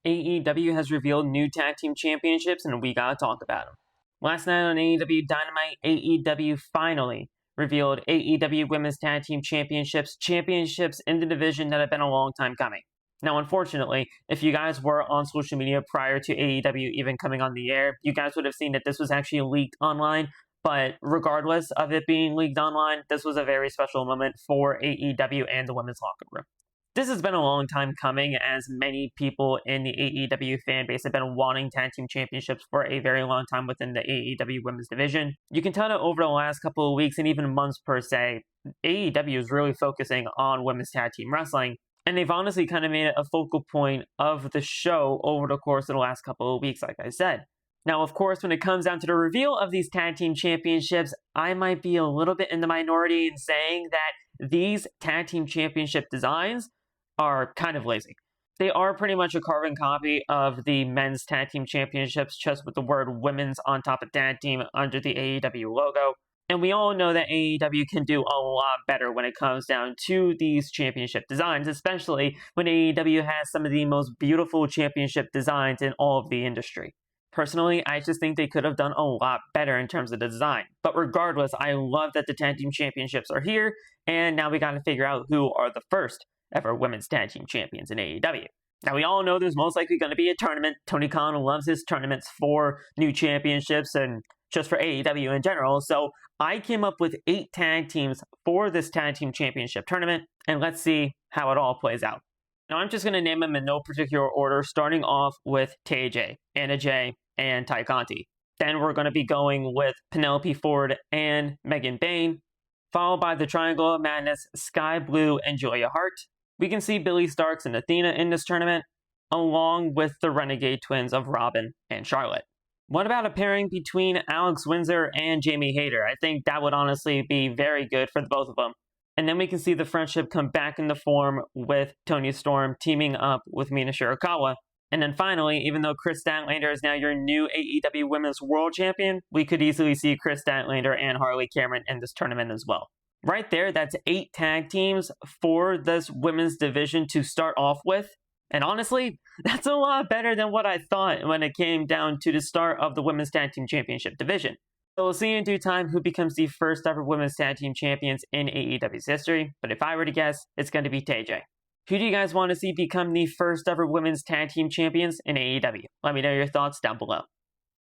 AEW has revealed new tag team championships, and we gotta talk about them. Last night on AEW Dynamite, AEW finally revealed AEW Women's Tag Team championships in the division that have been a long time coming. Now, unfortunately, if you guys were on social media prior to AEW even coming on the air, you guys would have seen that this was actually leaked online. But regardless of it being leaked online, this was a very special moment for AEW and the women's locker room. This has been a long time coming, as many people in the AEW fan base have been wanting tag team championships for a very long time within the AEW women's division. You can tell that over the last couple of weeks and even months per se, AEW is really focusing on women's tag team wrestling, and they've honestly kind of made it a focal point of the show over the course of the last couple of weeks, like I said. Now, of course, when it comes down to the reveal of these tag team championships, I might be a little bit in the minority in saying that these tag team championship designs are kind of lazy. They are pretty much a carbon copy of the men's tag team championships, just with the word women's on top of tag team under the AEW logo. And we all know that AEW can do a lot better when it comes down to these championship designs, especially when AEW has some of the most beautiful championship designs in all of the industry. Personally, I just think they could have done a lot better in terms of the design. But regardless, I love that the tag team championships are here, and now we gotta figure out who are the first ever women's tag team champions in AEW. Now, we all know there's most likely going to be a tournament. Tony Khan loves his tournaments for new championships and just for AEW in general. So I came up with 8 tag teams for this tag team championship tournament, and let's see how it all plays out. Now, I'm just going to name them in no particular order, starting off with TJ, Anna Jay, and Ty Conti. Then we're going to be going with Penelope Ford and Megan Bayne, followed by the Triangle of Madness, Sky Blue, and Julia Hart. We can see Billy Starks and Athena in this tournament, along with the Renegade twins of Robin and Charlotte. What about a pairing between Alex Windsor and Jamie Hayter? I think that would honestly be very good for the both of them. And then we can see the friendship come back into form with Toni Storm teaming up with Mina Shirakawa. And then finally, even though Chris Statlander is now your new AEW Women's World Champion, we could easily see Chris Statlander and Harley Cameron in this tournament as well. Right there, that's 8 tag teams for this women's division to start off with. And honestly, that's a lot better than what I thought when it came down to the start of the Women's Tag Team Championship division. So we'll see in due time who becomes the first ever Women's Tag Team Champions in AEW's history. But if I were to guess, it's going to be TJ. Who do you guys want to see become the first ever Women's Tag Team Champions in AEW? Let me know your thoughts down below.